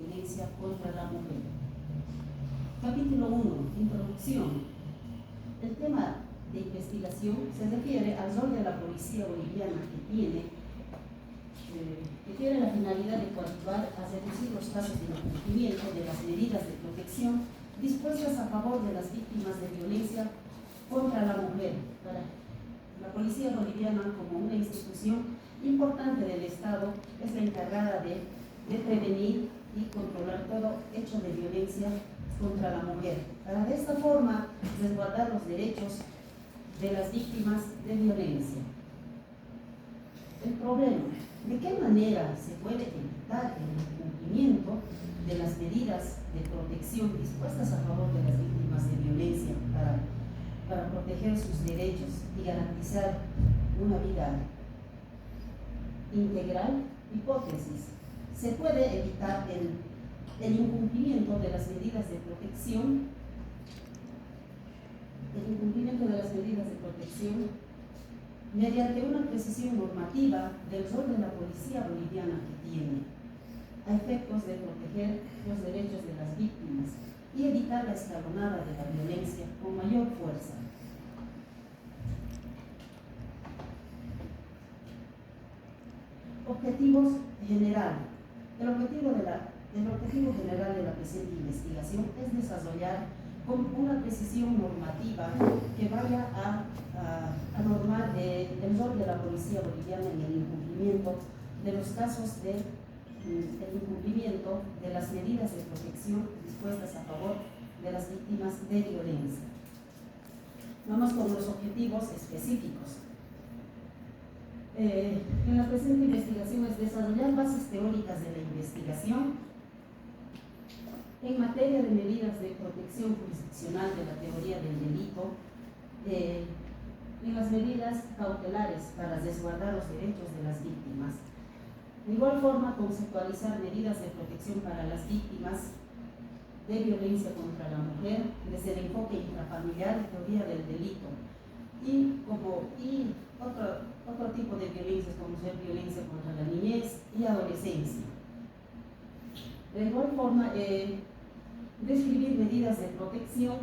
Violencia contra la mujer. Capítulo 1. Introducción. El tema de investigación se refiere al rol de la policía boliviana que tiene la finalidad de coadyuvar a reducir los casos de incumplimiento de las medidas de protección dispuestas a favor de las víctimas de violencia contra la mujer. La policía boliviana, como una institución importante del Estado, es la encargada de prevenir y controlar todo hecho de violencia contra la mujer, para de esta forma resguardar los derechos de las víctimas de violencia. El problema: ¿de qué manera se puede evitar el incumplimiento de las medidas de protección dispuestas a favor de las víctimas de violencia para proteger sus derechos y garantizar una vida integral? Hipótesis: se puede evitar el incumplimiento de las medidas de protección mediante una precisión normativa del rol de la policía boliviana que tiene, a efectos de proteger los derechos de las víctimas y evitar la escalonada de la violencia con mayor fuerza. Objetivos generales. El objetivo general de la presente investigación es desarrollar con una precisión normativa que vaya a normar el rol de la policía boliviana en el incumplimiento de los casos de incumplimiento de las medidas de protección dispuestas a favor de las víctimas de violencia. Vamos con los objetivos específicos. En la presente investigación es desarrollar bases teóricas de la investigación en materia de medidas de protección jurisdiccional de la teoría del delito, en las medidas cautelares para resguardar los derechos de las víctimas. De igual forma, conceptualizar medidas de protección para las víctimas de violencia contra la mujer desde el enfoque intrafamiliar de teoría del delito y otro tipo de violencias, como ser violencia contra la niñez y adolescencia. De igual forma, describir medidas de protección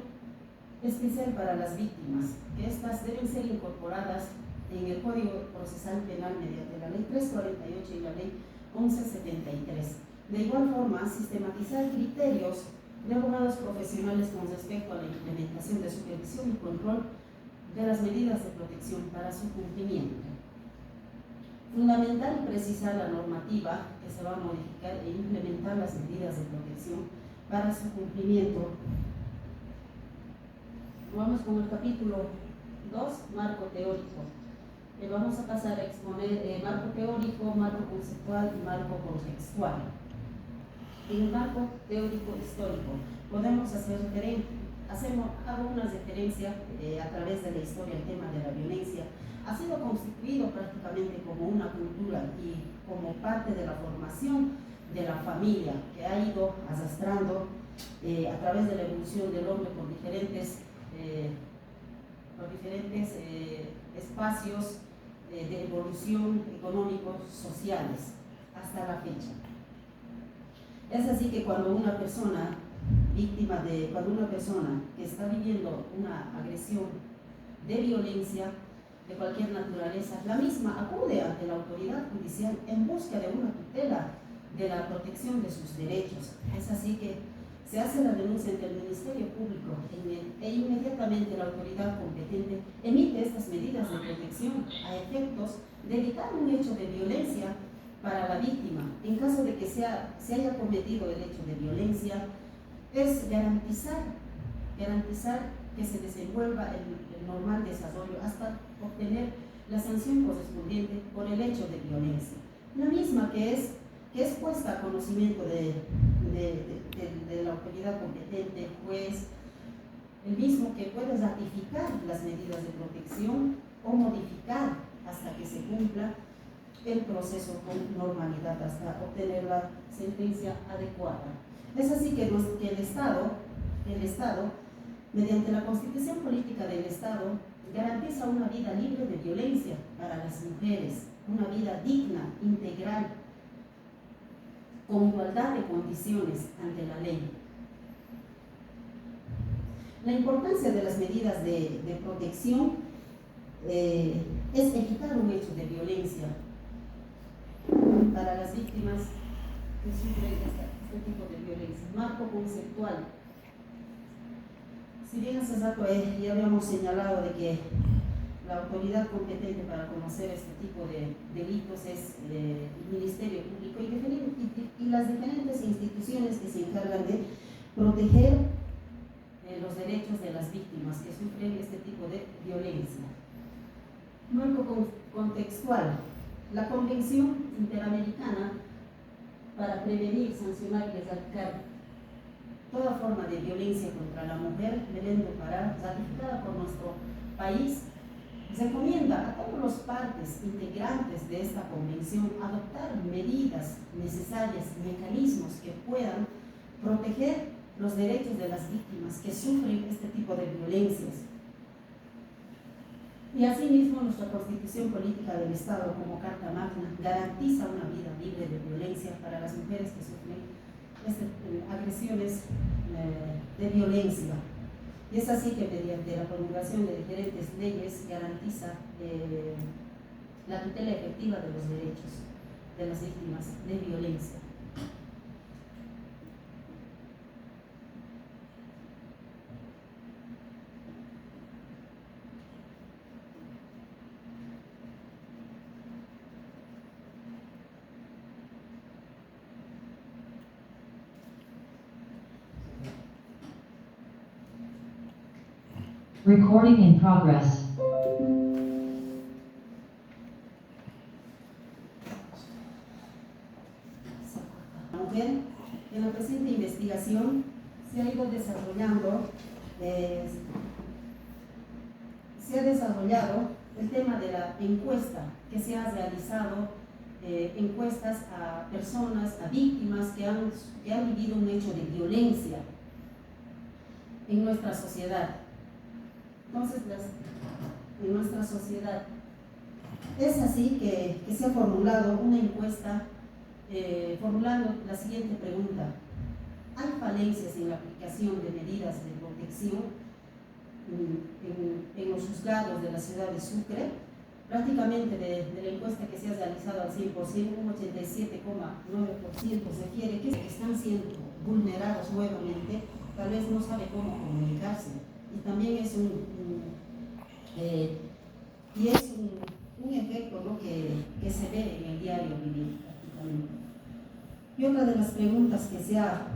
especial para las víctimas, que estas deben ser incorporadas en el Código Procesal Penal mediante la Ley 348 y la Ley 1173. De igual forma, sistematizar criterios de abogados profesionales con respecto a la implementación de supervisión y control de las medidas de protección para su cumplimiento. Fundamental y precisar la normativa que se va a modificar e implementar las medidas de protección para su cumplimiento. Vamos con el capítulo 2, marco teórico. Vamos a pasar a exponer marco teórico, marco conceptual y marco contextual. En el marco teórico histórico podemos hago una referencia a través de la historia al tema de la violencia. Ha sido constituido prácticamente como una cultura y como parte de la formación de la familia que ha ido arrastrando a través de la evolución del hombre por diferentes espacios de evolución económicos, sociales, hasta la fecha. Es así que cuando una persona que está viviendo una agresión de violencia de cualquier naturaleza, la misma acude ante la autoridad judicial en busca de una tutela de la protección de sus derechos. Es así que se hace la denuncia ante el Ministerio Público e inmediatamente la autoridad competente emite estas medidas de protección a efectos de evitar un hecho de violencia para la víctima. En caso de que se haya cometido el hecho de violencia, es garantizar que se desenvuelva el normal desarrollo hasta obtener la sanción correspondiente por el hecho de violencia. La misma que es puesta a conocimiento de la autoridad competente, pues el mismo que puede ratificar las medidas de protección o modificar hasta que se cumpla el proceso con normalidad hasta obtener la sentencia adecuada. Es así que el Estado, mediante la Constitución Política del Estado, garantiza una vida libre de violencia para las mujeres, una vida digna, integral, con igualdad de condiciones ante la ley. La importancia de las medidas de protección es evitar un hecho de violencia para las víctimas que sufren este tipo de violencia. Marco conceptual. Si bien hace rato ya habíamos señalado de que la autoridad competente para conocer este tipo de delitos es el Ministerio Público y las diferentes instituciones que se encargan de proteger los derechos de las víctimas que sufren este tipo de violencia. Marco contextual. La Convención Interamericana para prevenir, sancionar y erradicar toda forma de violencia contra la mujer, debiendo parar, ratificada por nuestro país, recomienda a todas las partes integrantes de esta convención adoptar medidas necesarias, mecanismos que puedan proteger los derechos de las víctimas que sufren este tipo de violencias. Y asimismo, nuestra Constitución Política del Estado, como Carta Magna, garantiza una vida libre de violencia para las mujeres que sufren agresiones de violencia. Y es así que mediante la promulgación de diferentes leyes garantiza la tutela efectiva de los derechos de las víctimas de violencia. Recording in progress. La mujer, en la presente investigación se ha ido desarrollando, el tema de la encuesta que se ha realizado, encuestas a personas, a víctimas que han vivido un hecho de violencia en nuestra sociedad. Entonces, en nuestra sociedad es así que se ha formulado una encuesta formulando la siguiente pregunta: ¿hay falencias en la aplicación de medidas de protección en los juzgados de la ciudad de Sucre? Prácticamente de la encuesta que se ha realizado al 100%, un 87,9% refiere que están siendo vulnerados nuevamente, tal vez no sabe cómo comunicarse. Y también es un efecto, ¿no?, que se ve en el diario vivir prácticamente. Y otra de las preguntas que se ha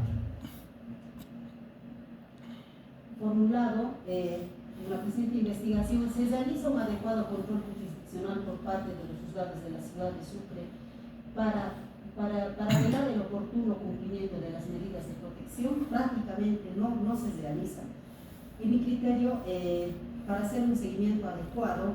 formulado en la presente investigación: ¿se realiza un adecuado control jurisdiccional por parte de los juzgados de la ciudad de Sucre para velar el oportuno cumplimiento de las medidas de protección? Prácticamente no se realiza. En mi criterio, para hacer un seguimiento adecuado,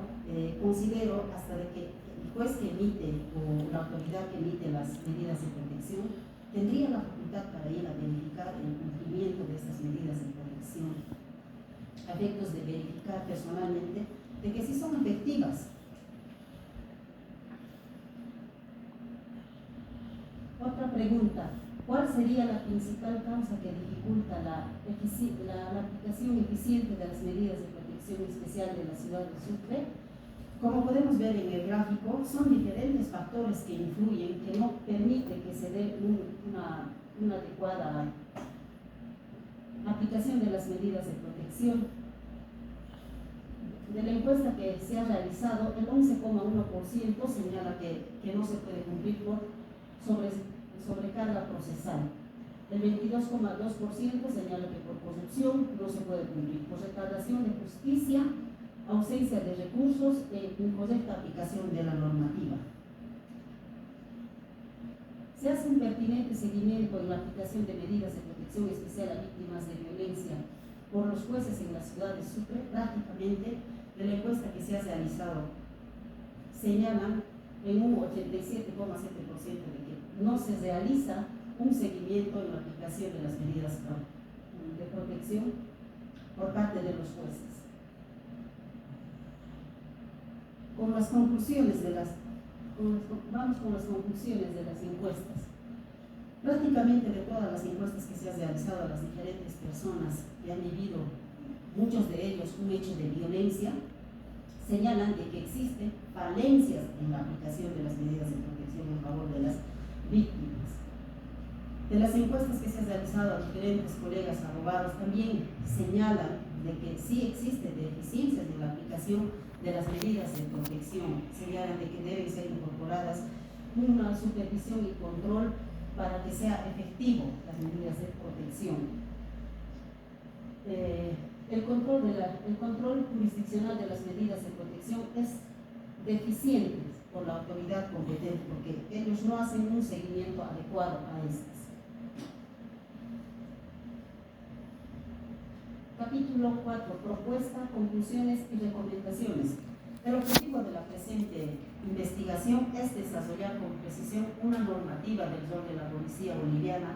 considero hasta de que el juez que emite o la autoridad que emite las medidas de protección tendría la facultad para ir a verificar el cumplimiento de estas medidas de protección, a efectos de verificar personalmente de que sí son efectivas. Otra pregunta: ¿cuál sería la principal causa que dificulta la aplicación eficiente de las medidas de protección especial de la ciudad de Sucre? Como podemos ver en el gráfico, son diferentes factores que influyen, que no permiten que se dé una adecuada aplicación de las medidas de protección. De la encuesta que se ha realizado, el 11,1% señala que no se puede cumplir por sobrecarga procesal. El 22,2% señala que por corrupción no se puede cumplir, por retardación de justicia, ausencia de recursos e incorrecta aplicación de la normativa. Se hace un pertinente seguimiento en la aplicación de medidas de protección especial a víctimas de violencia por los jueces en la ciudad de Sucre. Prácticamente, de la encuesta que se ha realizado, señalan en un 87,7% de que no se realiza un seguimiento en la aplicación de las medidas de protección por parte de los jueces. Vamos con las conclusiones de las encuestas. Prácticamente de todas las encuestas que se han realizado a las diferentes personas que han vivido, muchos de ellos, un hecho de violencia, señalan de que existen falencias en la aplicación de las medidas de protección en favor de las víctimas. De las encuestas que se han realizado a diferentes colegas abogados también señalan de que sí existen deficiencias en la aplicación de las medidas de protección. Señalan de que deben ser incorporadas una supervisión y control para que sea efectivo las medidas de protección. El control jurisdiccional de las medidas de protección es deficiente por la autoridad competente porque ellos no hacen un seguimiento adecuado a estas. Capítulo 4. Propuesta, conclusiones y recomendaciones. El objetivo de la presente investigación es desarrollar con precisión una normativa del rol de la policía boliviana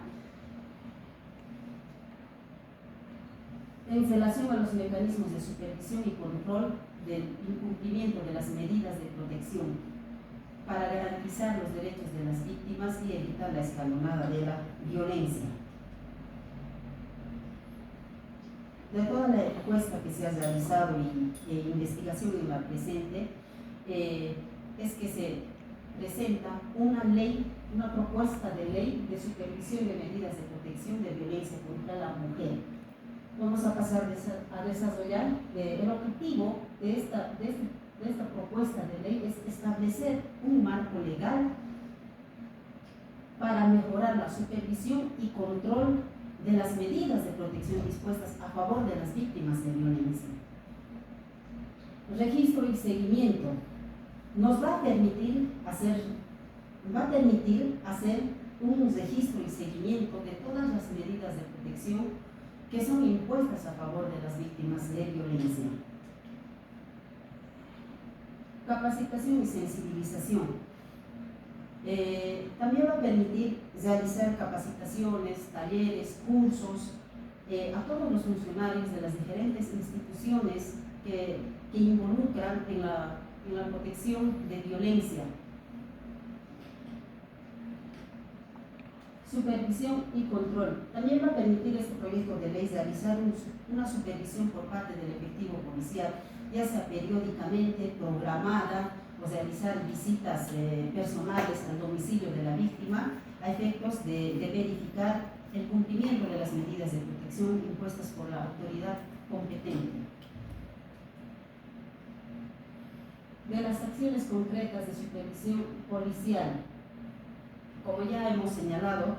en relación a los mecanismos de supervisión y control del incumplimiento de las medidas de protección para garantizar los derechos de las víctimas y evitar la escalonada de la violencia. De toda la encuesta que se ha realizado y investigación en la presente, es que se presenta una ley, una propuesta de ley de supervisión de medidas de protección de violencia contra la mujer. Vamos a pasar a desarrollar. El objetivo de esta propuesta de ley es establecer un marco legal para mejorar la supervisión y control de las medidas de protección dispuestas a favor de las víctimas de violencia. Registro y seguimiento nos va a permitir hacer un registro y seguimiento de todas las medidas de protección que son impuestas a favor de las víctimas de violencia. Capacitación y sensibilización. También va a permitir realizar capacitaciones, talleres, cursos a todos los funcionarios de las diferentes instituciones que involucran en la protección de violencia. Supervisión y control. También va a permitir este proyecto de ley realizar una supervisión por parte del efectivo policial, ya sea periódicamente, programada, o realizar visitas personales al domicilio de la víctima a efectos de verificar el cumplimiento de las medidas de protección impuestas por la autoridad competente. De las acciones concretas de supervisión policial, como ya hemos señalado,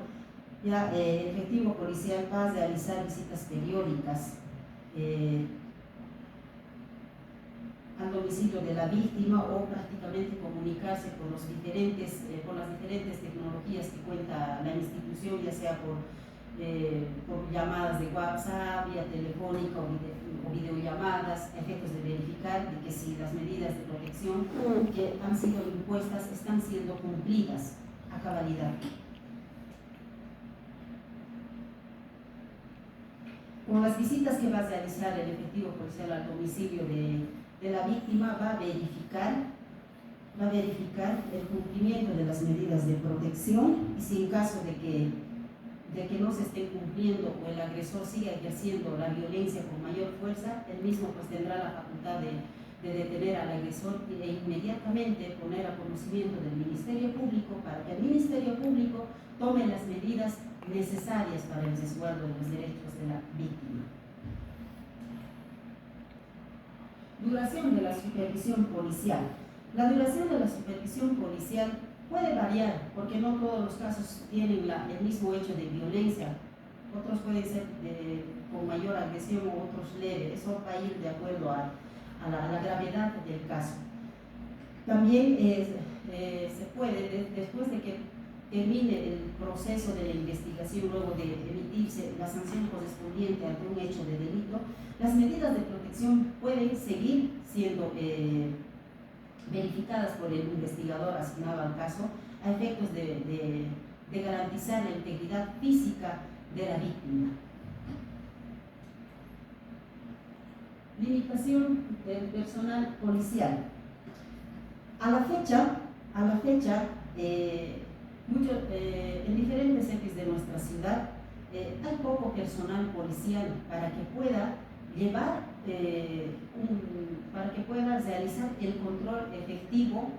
el efectivo policial va a realizar visitas periódicas al domicilio de la víctima o prácticamente comunicarse con las diferentes tecnologías que cuenta la institución, ya sea por llamadas de WhatsApp, vía telefónica o videollamadas, a efectos de verificar de que si las medidas de protección que han sido impuestas están siendo cumplidas a cabalidad. Con las visitas que va a realizar el efectivo policial al domicilio de la víctima, va a verificar el cumplimiento de las medidas de protección, y si en caso de que no se esté cumpliendo o el agresor siga ejerciendo la violencia con mayor fuerza, él mismo pues tendrá la facultad de detener al agresor e inmediatamente poner a conocimiento del Ministerio Público para que el Ministerio Público tome las medidas necesarias para el resguardo de los derechos de la víctima. Duración de la supervisión policial. La duración de la supervisión policial puede variar porque no todos los casos tienen el mismo hecho de violencia. Otros pueden ser con mayor agresión o otros leves. Eso va a ir de acuerdo a la gravedad del caso. También se puede, después de que termine el proceso de la investigación, luego de emitirse la sanción correspondiente ante un hecho de delito, las medidas de protección pueden seguir siendo verificadas por el investigador asignado al caso a efectos de garantizar la integridad física de la víctima. Limitación del personal policial. A la fecha En diferentes EPIs de nuestra ciudad hay poco personal policial para que pueda llevar, para que pueda realizar el control efectivo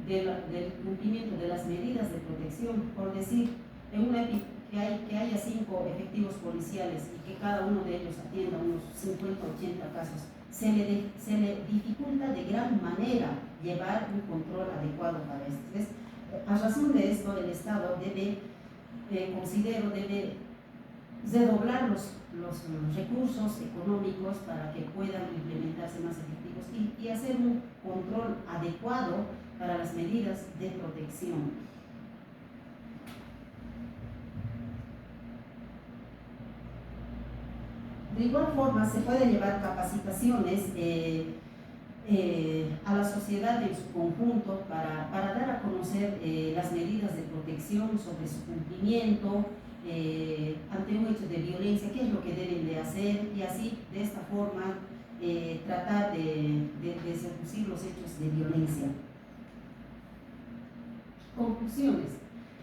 del cumplimiento de las medidas de protección. Por decir, en una EPI que haya 5 efectivos policiales y que cada uno de ellos atienda unos 50 o 80 casos, se le dificulta de gran manera llevar un control adecuado para esto. Entonces, a razón de esto, el Estado considero, debe redoblar los recursos económicos para que puedan implementarse más efectivos y hacer un control adecuado para las medidas de protección. De igual forma, se puede llevar capacitaciones a la sociedad en su conjunto para dar a conocer las medidas de protección sobre su cumplimiento ante un hecho de violencia, qué es lo que deben de hacer, y así, de esta forma, tratar de seducir los hechos de violencia. Conclusiones.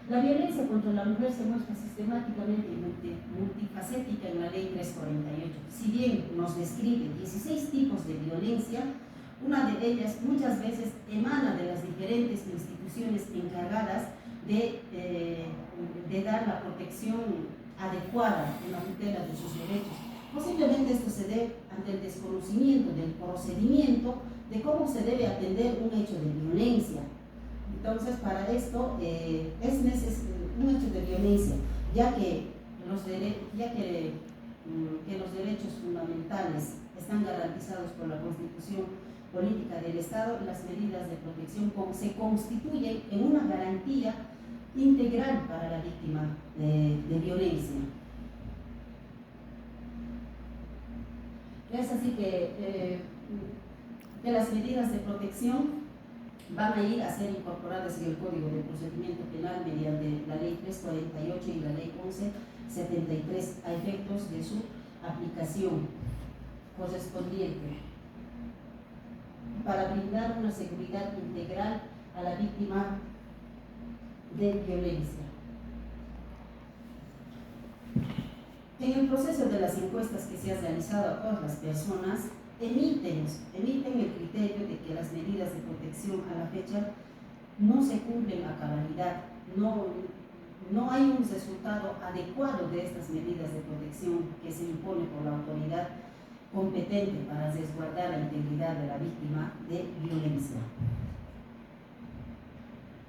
La violencia contra la mujer se muestra sistemáticamente multifacética en la Ley 348. Si bien nos describe 16 tipos de violencia, una de ellas muchas veces emana de las diferentes instituciones encargadas de dar la protección adecuada en la tutela de sus derechos. Posiblemente esto se dé ante el desconocimiento del procedimiento de cómo se debe atender un hecho de violencia. Entonces, para esto es necesario un hecho de violencia, ya que los derechos fundamentales están garantizados por la Constitución Política del Estado. Las medidas de protección se constituyen en una garantía integral para la víctima de violencia. Es así que las medidas de protección van a ir a ser incorporadas en el Código de Procedimiento Penal mediante la Ley 348 y la Ley 1173 a efectos de su aplicación correspondiente para brindar una seguridad integral a la víctima de violencia. En el proceso de las encuestas que se ha realizado a todas las personas, emiten el criterio de que las medidas de protección a la fecha no se cumplen a cabalidad, no hay un resultado adecuado de estas medidas de protección que se impone por la autoridad competente para resguardar la integridad de la víctima de violencia.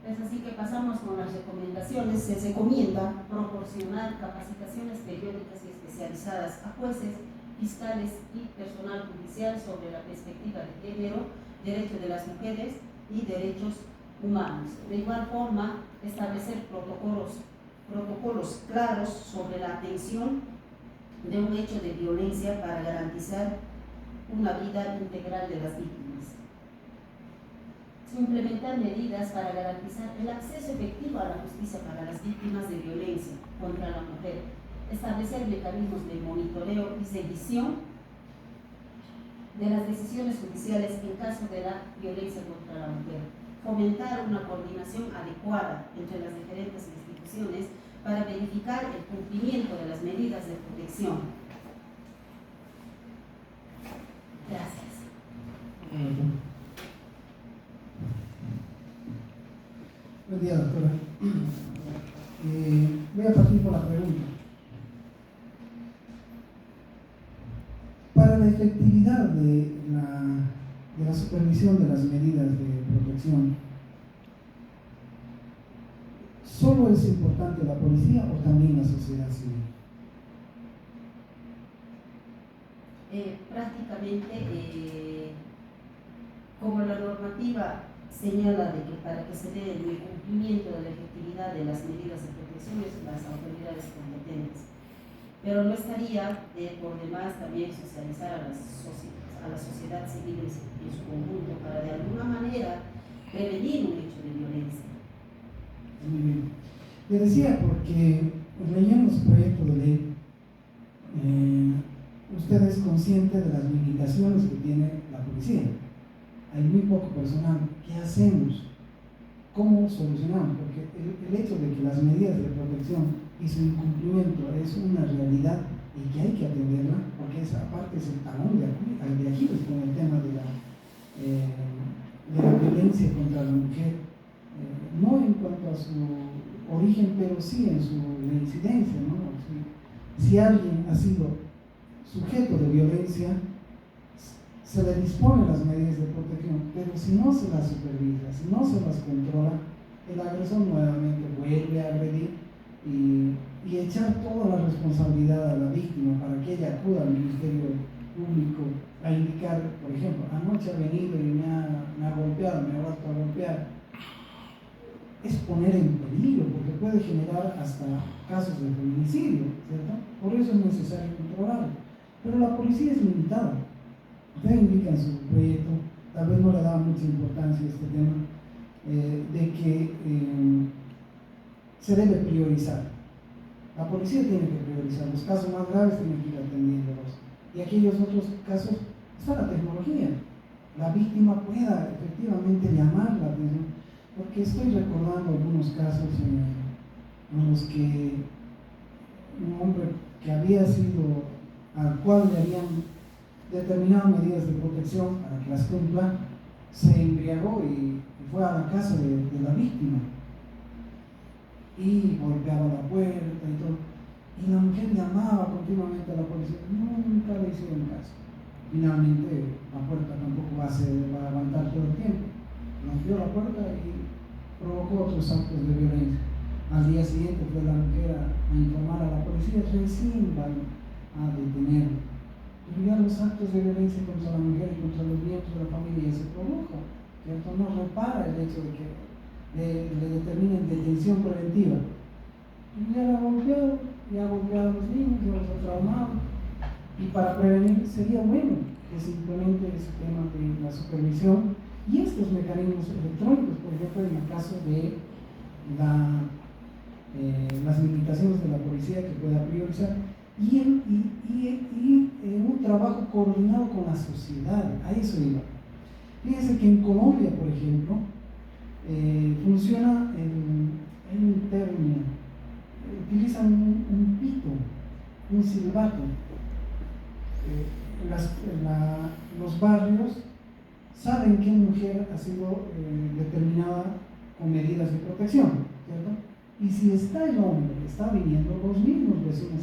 Es así que pasamos con las recomendaciones. Se recomienda proporcionar capacitaciones periódicas y especializadas a jueces, fiscales y personal judicial sobre la perspectiva de género, derechos de las mujeres y derechos humanos. De igual forma, establecer protocolos claros sobre la atención de un hecho de violencia para garantizar una vida integral de las víctimas. Implementar medidas para garantizar el acceso efectivo a la justicia para las víctimas de violencia contra la mujer. Establecer mecanismos de monitoreo y revisión de las decisiones judiciales en caso de la violencia contra la mujer. Fomentar una coordinación adecuada entre las diferentes instituciones para verificar el cumplimiento de las medidas de protección. Gracias. Buen día, doctora. Voy a partir por la pregunta. Para la efectividad de la supervisión de las medidas de protección, ¿solo es importante la policía o también la sociedad civil? Prácticamente, como la normativa señala de que para que se dé el cumplimiento de la efectividad de las medidas de protección es las autoridades competentes. Pero no estaría por demás también socializar a la sociedad civil en su conjunto para de alguna manera prevenir un hecho de violencia. Muy bien. Le decía porque leyendo su proyecto de ley, usted es consciente de las limitaciones que tiene la policía. Hay muy poco personal. ¿Qué hacemos ¿cómo solucionamos? Porque el hecho de que las medidas de protección y su incumplimiento es una realidad y que hay que atenderla, porque esa parte es el talón de Aquiles con el tema de la violencia contra la mujer, no en cuanto a su origen, pero sí en su incidencia, ¿no? Si alguien ha sido sujeto de violencia, se le disponen las medidas de protección, pero si no se las supervisa, si no se las controla, el agresor nuevamente vuelve a agredir y echar toda la responsabilidad a la víctima para que ella acuda al Ministerio Público a indicar, por ejemplo, anoche ha venido y me ha golpeado, me ha vuelto a golpear, es poner en peligro, porque puede generar hasta casos de feminicidio, ¿cierto? Por eso es necesario controlarlo. Pero la policía es limitada. Usted indica en su proyecto, tal vez no le daba mucha importancia a este tema, de que se debe priorizar. La policía tiene que priorizar, los casos más graves tienen que ir atendiéndolos. Y aquellos otros casos, está la tecnología. La víctima pueda efectivamente llamar la atención. Porque estoy recordando algunos casos en los que un hombre que había sido, al cual le habían determinado medidas de protección para que las cumpla, se embriagó y fue a la casa de la víctima y golpeaba la puerta y todo. Y la mujer llamaba continuamente a la policía, nunca le hicieron caso. Finalmente la puerta tampoco va a aguantar todo el tiempo. Rompió la puerta y provocó otros actos de violencia. Al día siguiente fue la mujer a informar a la policía, recién van a detenerlo. Pero ya los actos de violencia contra la mujer y contra los miembros de la familia ya se produjo, ¿cierto? No repara el hecho de que le determinen detención preventiva. Y ya la ha golpeado a los niños, ya los ha traumado. Y para prevenir sería bueno que se implemente ese tema de la supervisión y estos mecanismos electrónicos, por ejemplo, en el caso de las limitaciones de la policía que pueda priorizar y un trabajo coordinado con la sociedad, a eso iba. Fíjense que en Colombia, por ejemplo, funciona en un término, utilizan un pito, un silbato. Los barrios saben que una mujer ha sido determinada con medidas de protección, ¿cierto? Y si está el hombre, está viniendo, los mismos vecinos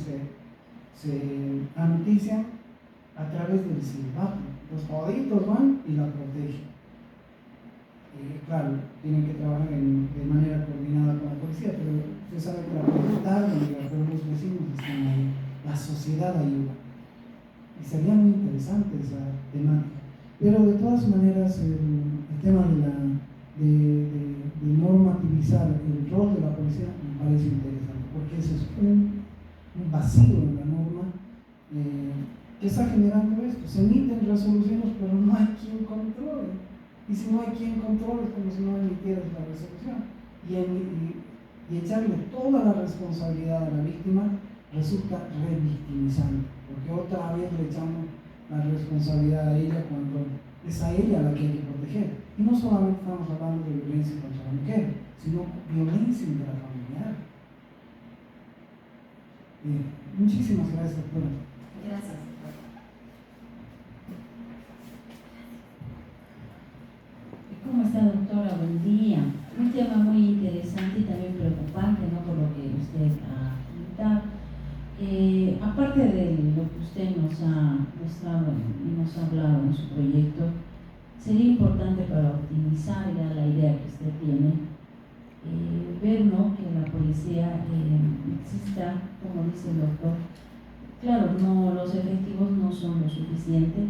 se anotician a través del silbato. Los joditos van y la protegen. Claro, tienen que trabajar de manera coordinada con la policía, pero usted sabe que la policía tarda, pero los vecinos están ahí, la sociedad ayuda. Y sería muy interesante esa temática. Pero de todas maneras, el tema de normativizar el rol de la policía me parece interesante, porque ese es un vacío en la norma que está generando esto. Se emiten resoluciones, pero no hay quien controle. Y si no hay quien controle, es como si no emitieras la resolución. Y echarle toda la responsabilidad a la víctima resulta revictimizante, porque otra vez le echamos la responsabilidad a ella cuando es a ella la que hay que proteger. Y no solamente estamos hablando de violencia contra la mujer, sino violencia intrafamiliar. Muchísimas gracias, doctora. Gracias. ¿Cómo está, doctora? Buen día. Un tema muy interesante y también preocupante, ¿no? Por lo que usted ha comentado. Aparte de lo que usted nos ha mostrado y nos ha hablado en su proyecto, sería importante para optimizar ya la idea que usted tiene, ver, ¿no?, que la policía exista, como dice el doctor. Claro, no, los efectivos no son lo suficiente,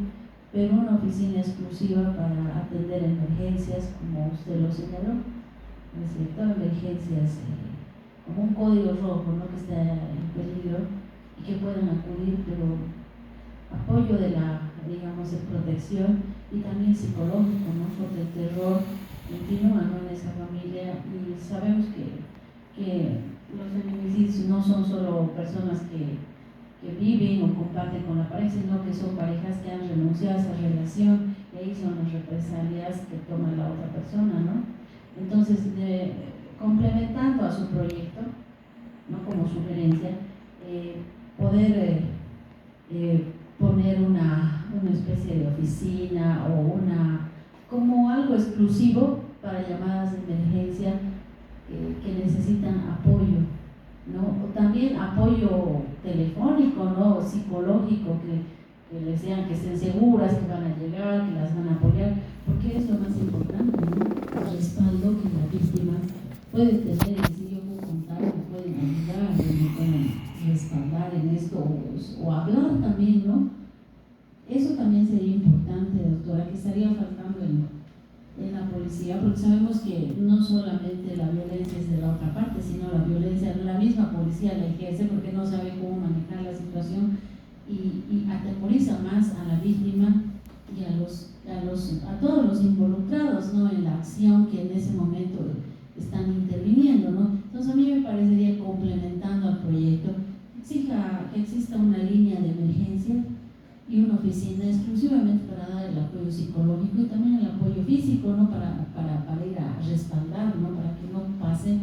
pero una oficina exclusiva para atender emergencias, como usted lo señaló, ¿no es cierto? Emergencias como un código rojo, ¿no?, que está en peligro y que puedan acudir, pero apoyo de la, digamos, de protección y también psicológico, ¿no?, porque el terror continúa, ¿no?, en esa familia, y sabemos que los feminicidios no son solo personas que viven o comparten con la pareja, sino que son parejas que han renunciado a esa relación y ahí son las represalias que toma la otra persona, ¿no? Entonces, complementando a su proyecto, ¿no? Como sugerencia, poder poner una especie de oficina o como algo exclusivo para llamadas de emergencia que necesitan apoyo, ¿no? O también apoyo telefónico, ¿no? Psicológico, que les digan que estén seguras, que van a llegar, que las van a apoyar, porque es lo más importante, ¿no? El respaldo que la víctima puede tener, y si yo puedo contar, me pueden ayudar, me pueden respaldar en esto, o hablar también, ¿no? Eso también sería importante, doctora, que estaría faltando en la policía, porque sabemos que no solamente la violencia es de la otra parte, sino la violencia de la misma policía la ejerce porque no sabe cómo manejar la situación y atemoriza más a la víctima y a todos los involucrados, ¿no? En la acción que en ese momento están interviniendo, ¿no? Entonces a mí me parecería, complementando al proyecto, que exista una línea de emergencia y una oficina exclusivamente para dar el apoyo psicológico y también el apoyo físico, ¿no? Para ir a respaldar, ¿no? Para que no pase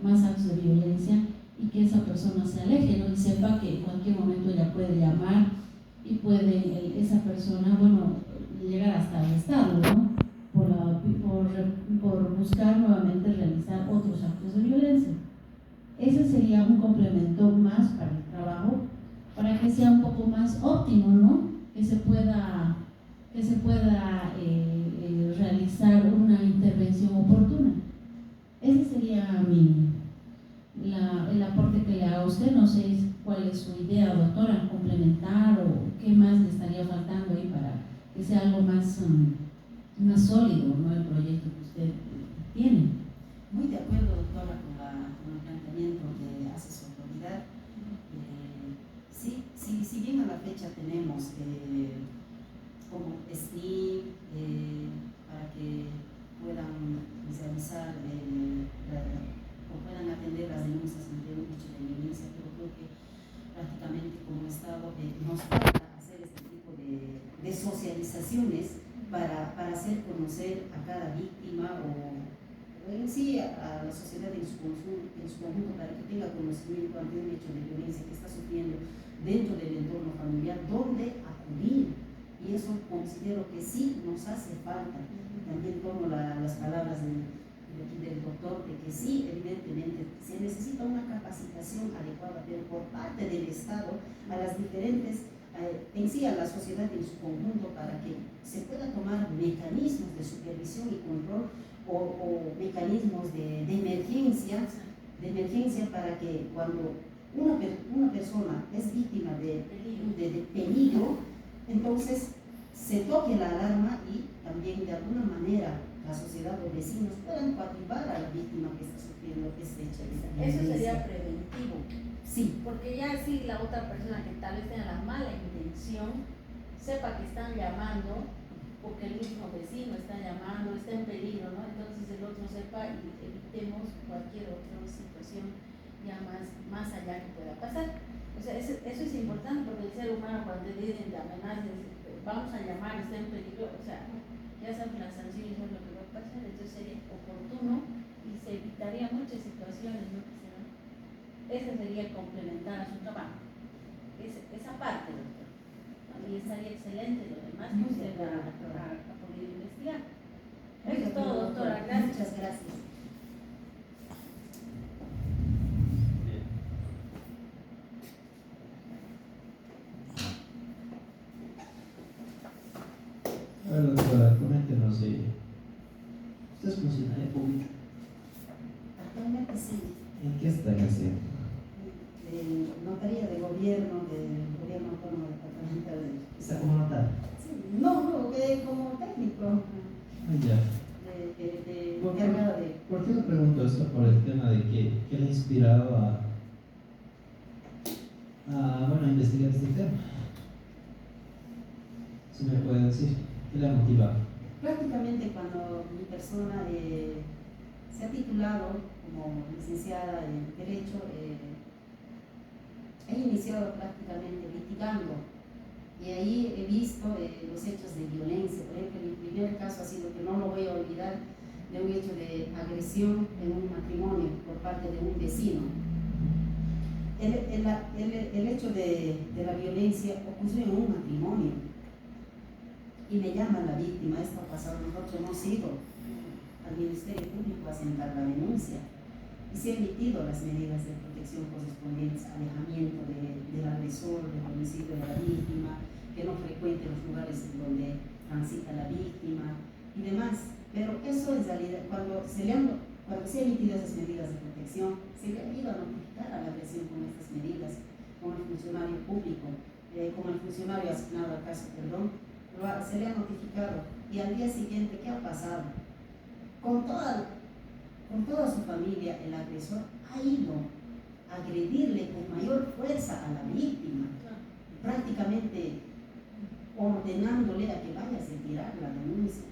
más actos de violencia y que esa persona se aleje, ¿no? Y sepa que en cualquier momento ella puede llamar y puede esa persona, bueno, llegar hasta arrestarlo, ¿no? Por buscar nuevamente realizar otros actos de violencia. Ese sería un complemento más para el trabajo, para que sea un poco más óptimo, ¿no? Que se pueda realizar una intervención oportuna. Ese sería el aporte que le hago a usted. No sé cuál es su idea, doctora, complementar o qué más le estaría faltando ahí para que sea algo más sólido, ¿no? El proyecto que usted tiene. Muy de acuerdo, doctora, con el planteamiento que hace su autoridad. Si bien a la fecha tenemos como SNI para que puedan visualizar o puedan atender las denuncias ante un hecho de violencia, pero creo que prácticamente como Estado nos falta hacer este tipo de socializaciones para hacer conocer a cada víctima o en sí a la sociedad en su conjunto, para que tenga conocimiento ante un hecho de violencia que está sufriendo dentro del entorno familiar, dónde acudir. Y eso considero que sí nos hace falta. También tomo las palabras del doctor, de que sí, evidentemente, se necesita una capacitación adecuada, pero por parte del Estado, a las diferentes, en sí a la sociedad en su conjunto, para que se pueda tomar mecanismos de supervisión y control o mecanismos de emergencia para que cuando una persona es víctima de peligro, entonces se toque la alarma y también de alguna manera la sociedad o vecinos puedan coadyuvar a la víctima que está sufriendo este hecho de violencia. Eso sería preventivo. Sí. Porque ya si la otra persona que tal vez tenga la mala intención sepa que están llamando porque el mismo vecino está llamando, está en peligro, ¿no? Entonces el otro sepa y evitemos cualquier otra situación ya más allá que pueda pasar. O sea, eso es importante, porque el ser humano, cuando le dicen de amenazas, vamos a llamar, está en peligro, o sea, ya saben las sanciones, no es lo que va a pasar. Entonces sería oportuno y se evitaría muchas situaciones, ¿no? Ese sería complementar a su trabajo. Esa parte, doctor. Y estaría excelente, lo demás que usted ha podido investigar. Eso es todo, doctora. Gracias. Muchas gracias. Bueno, doctora, coméntenos, ¿usted es funcionaria pública? Actualmente sí. ¿En qué están haciendo? De notaría de gobierno, del gobierno autónomo departamental. ¿Está como notaria? Sí, no, como técnico. Ya. Encargado de. ¿Por qué le pregunto esto? Por el tema de que le ha inspirado a investigar este tema. Si me puede decir, ¿qué le ha motivado? Prácticamente cuando mi persona se ha titulado como licenciada en Derecho, he iniciado prácticamente litigando, y ahí he visto los hechos de violencia. Por ejemplo, mi primer caso ha sido, que no lo voy a olvidar, de un hecho de agresión en un matrimonio por parte de un vecino. El hecho de la violencia ocurrió en un matrimonio y me llama la víctima. Esto ha pasado, nosotros hemos ido al Ministerio Público a sentar la denuncia y se han emitido las medidas de protección correspondientes, alejamiento del agresor, del domicilio de la víctima, que no frecuente los lugares en donde transita la víctima y demás. Pero eso en realidad, cuando se han emitido esas medidas de protección, se le ha ido a notificar a la agresión con estas medidas, con el funcionario público, con el funcionario asignado al caso, se le ha notificado. Y al día siguiente, ¿qué ha pasado? Con toda su familia, el agresor ha ido a agredirle con mayor fuerza a la víctima, prácticamente ordenándole a que vaya a retirar la denuncia.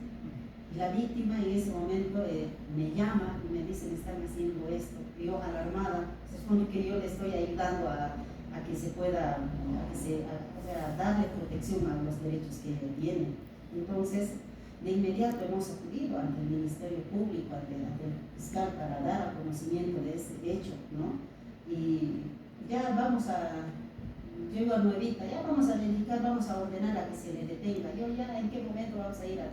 Y la víctima en ese momento me llama y me dice: me están haciendo esto. Y yo, alarmada, se supone que yo le estoy ayudando a que se pueda, darle protección a los derechos que él tiene. Entonces, de inmediato hemos acudido ante el Ministerio Público, ante el fiscal, para dar a conocimiento de ese hecho, ¿no? Y ya llego a Nuevita, ya vamos a verificar, vamos a ordenar a que se le detenga. Yo ya, ¿en qué momento vamos a ir a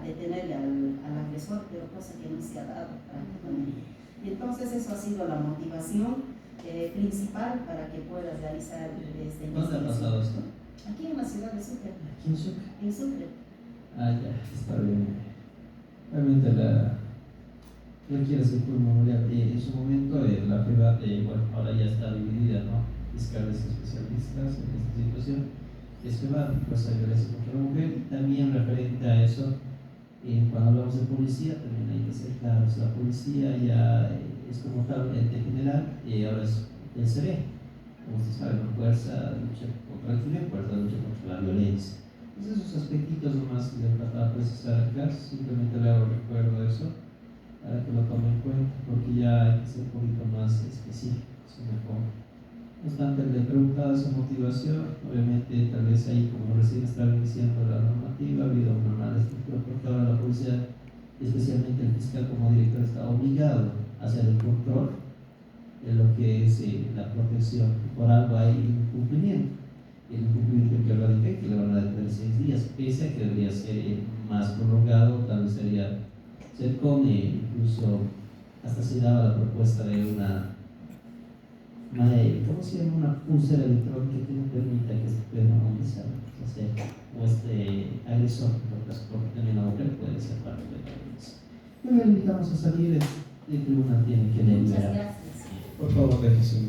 detenerle al agresor? Pero cosa que no se ha dado prácticamente. Y entonces eso ha sido la motivación principal para que pueda realizar esta investigación. ¿Dónde ha pasado esto? Aquí en la ciudad de Sucre. ¿Aquí en Sucre? En Sucre. Ah, ya, está bien. Realmente yo quiero hacer tu memoria. En su momento la privada, ahora ya está dividida, ¿no? Fiscales especialistas en esta situación. Es privada, pues hay violencia contra la mujer. Y también referente a eso, cuando hablamos de policía, también hay que ser claros. La policía ya es como tal ente general y ahora es el CB. Como usted sabe, ¿no? Fuerza de lucha contra el crimen, fuerza de lucha contra la violencia. Entonces, esos aspectitos nomás que le trataba de precisar acá, simplemente le hago recuerdo de eso para que lo tome en cuenta, porque ya hay que ser un poquito más específicos, mejor. No obstante, le preguntaba su motivación. Obviamente, tal vez ahí, como recién estaba iniciando la normativa, ha habido una mala estructura, porque ahora la policía, especialmente el fiscal como director, está obligado a hacer el control de lo que es la protección. Por algo hay incumplimiento. El incumplimiento que radica que le van a detener 6 días, pese a que debería ser más prolongado, tal vez sería ser con, incluso hasta se daba la propuesta de ¿cómo se llama? Una pulsera electrónica que no permita que se pueda monetizar, o agresor, porque también la mujer puede ser parte de la violencia. Y le invitamos a salir, el tribunal tiene que Muchas deliberar. gracias. Por favor, déjese un